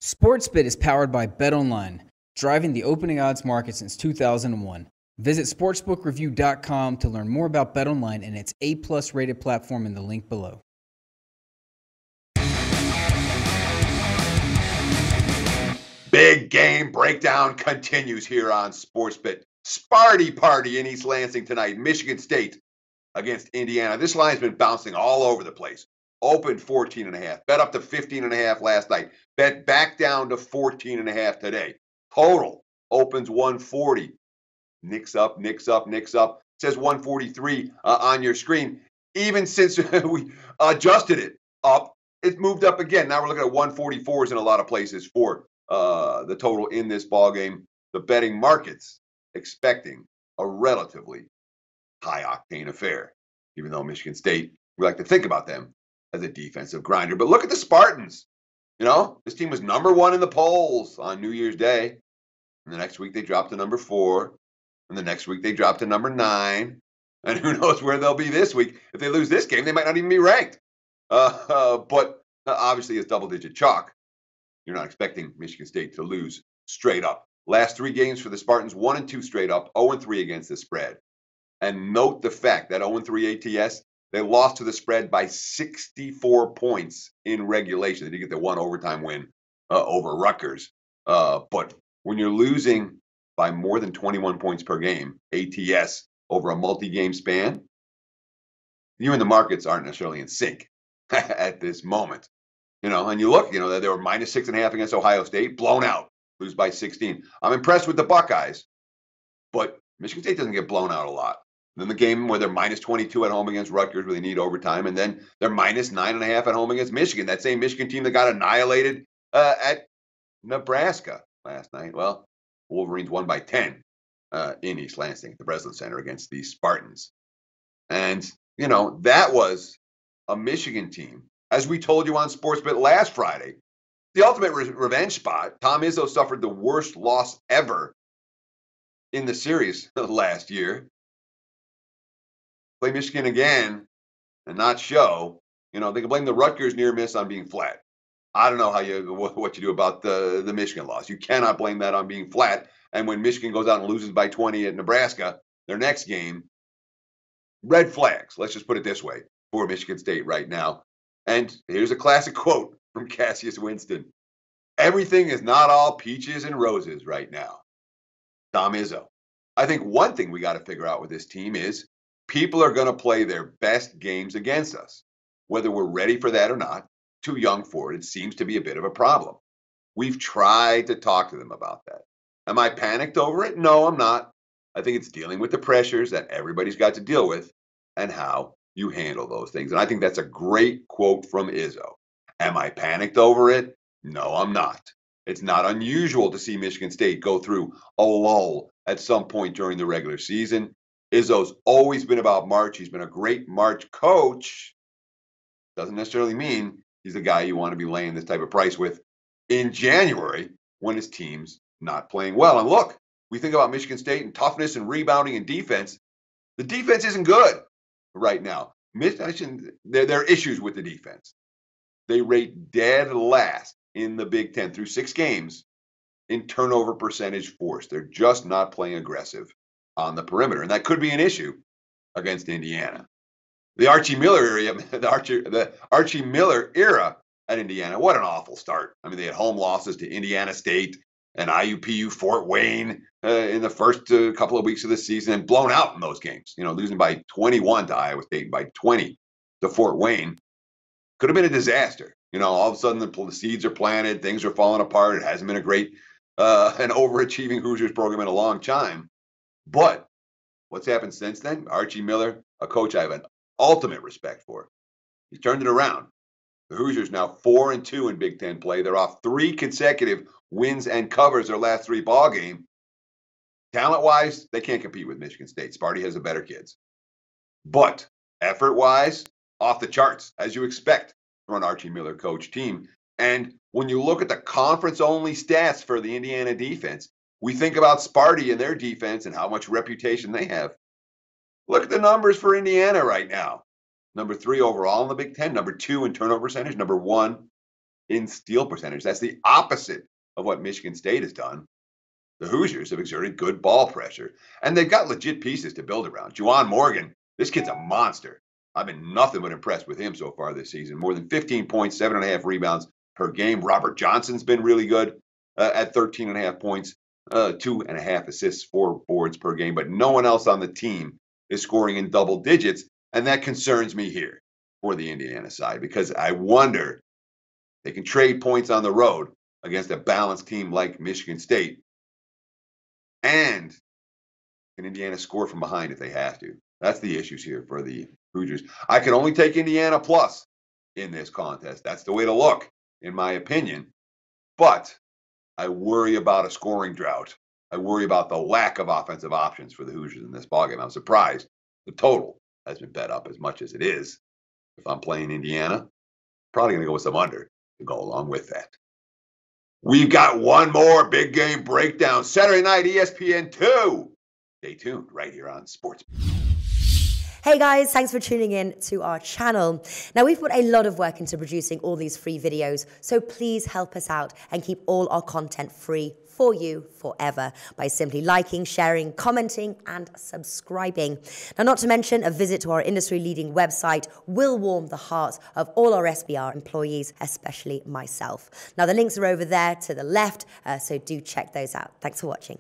SportsBit is powered by BetOnline, driving the opening odds market since 2001. Visit sportsbookreview.com to learn more about BetOnline and its A+ rated platform in the link below. Big game breakdown continues here on SportsBit. Sparty party in East Lansing tonight. Michigan State against Indiana. This line's been bouncing all over the place. Opened 14.5. Bet up to 15.5 last night. Bet back down to 14.5 today. Total opens 140. Nicks up. Says 143 on your screen. Even since we adjusted it up, it's moved up again. Now we're looking at 144s in a lot of places for the total in this ball game. The betting markets expecting a relatively high octane affair, even though Michigan State, we like to think about them as a defensive grinder. But look at the Spartans. You know, this team was number 1 in the polls on New Year's Day. And the next week they dropped to number 4. And the next week they dropped to number 9. And who knows where they'll be this week. If they lose this game, they might not even be ranked. But obviously it's double-digit chalk. You're not expecting Michigan State to lose straight up. Last 3 games for the Spartans, 1-2 straight up, 0-3 against the spread. And note the fact that 0-3 ATS, they lost to the spread by 64 points in regulation. They did get the 1 overtime win over Rutgers. But when you're losing by more than 21 points per game, ATS, over a multi-game span, you and the markets aren't necessarily in sync at this moment. You know, and you look, you know, they were minus 6.5 against Ohio State, blown out, lose by 16. I'm impressed with the Buckeyes, but Michigan State doesn't get blown out a lot. Then the game where they're minus 22 at home against Rutgers, where they need overtime, and then they're minus 9.5 at home against Michigan, that same Michigan team that got annihilated at Nebraska last night. Well, Wolverines won by 10 in East Lansing at the Breslin Center against the Spartans. And, you know, that was a Michigan team, as we told you on SportsBit last Friday, the ultimate revenge spot. Tom Izzo suffered the worst loss ever in the series last year. Play Michigan again and not show. You know, they can blame the Rutgers near miss on being flat. I don't know what you do about the Michigan loss. You cannot blame that on being flat. And when Michigan goes out and loses by 20 at Nebraska, their next game, red flags. Let's just put it this way for Michigan State right now. And here's a classic quote from Cassius Winston. Everything is not all peaches and roses right now. Tom Izzo. I think one thing we got to figure out with this team is people are going to play their best games against us. Whether we're ready for that or not, too young for it, it seems to be a bit of a problem. We've tried to talk to them about that. Am I panicked over it? No, I'm not. I think it's dealing with the pressures that everybody's got to deal with and how you handle those things. And I think that's a great quote from Izzo. Am I panicked over it? No, I'm not. It's not unusual to see Michigan State go through a lull at some point during the regular season. Izzo's always been about March. He's been a great March coach. Doesn't necessarily mean he's the guy you want to be laying this type of price with in January when his team's not playing well. And look, we think about Michigan State and toughness and rebounding and defense. The defense isn't good right now. There are issues with the defense. They rate dead last in the Big Ten through 6 games in turnover percentage forced. They're just not playing aggressive on the perimeter, and that could be an issue against Indiana. The Archie Miller era, the Archie Miller era at Indiana. What an awful start! I mean, they had home losses to Indiana State and IUPU Fort Wayne in the first couple of weeks of the season, and blown out in those games. You know, losing by 21 to Iowa State, by 20 to Fort Wayne. Could have been a disaster. You know, all of a sudden the seeds are planted, things are falling apart. It hasn't been a great and overachieving Hoosiers program in a long time. But what's happened since then? Archie Miller, a coach I have an ultimate respect for. He's turned it around. The Hoosiers now 4-2 in Big Ten play. They're off 3 consecutive wins and covers their last 3 ball games. Talent-wise, they can't compete with Michigan State. Sparty has the better kids. But effort-wise, off the charts, as you expect from an Archie Miller coach team. And when you look at the conference-only stats for the Indiana defense, we think about Sparty and their defense and how much reputation they have. Look at the numbers for Indiana right now. Number 3 overall in the Big Ten, number 2 in turnover percentage, number 1 in steal percentage. That's the opposite of what Michigan State has done. The Hoosiers have exerted good ball pressure, and they've got legit pieces to build around. Juwan Morgan, this kid's a monster. I've been nothing but impressed with him so far this season. More than 15 points, 7.5 rebounds per game. Robert Johnson's been really good at 13.5 points, 2.5 assists, 4 boards per game. But no one else on the team is scoring in double digits, and that concerns me here for the Indiana side because I wonder they can trade points on the road against a balanced team like Michigan State. And can Indiana score from behind if they have to? That's the issues here for the Hoosiers. I can only take Indiana plus in this contest. That's the way to look, in my opinion. But I worry about a scoring drought. I worry about the lack of offensive options for the Hoosiers in this ballgame. I'm surprised the total has been bet up as much as it is. If I'm playing Indiana, probably going to go with some under to go along with that. We've got one more big game breakdown. Saturday night, ESPN2. Stay tuned right here on Sports. Hey guys, thanks for tuning in to our channel. Now, we've put a lot of work into producing all these free videos, so please help us out and keep all our content free for you forever by simply liking, sharing, commenting, and subscribing. Now, not to mention, a visit to our industry-leading website will warm the hearts of all our SBR employees, especially myself. Now, the links are over there to the left, so do check those out. Thanks for watching.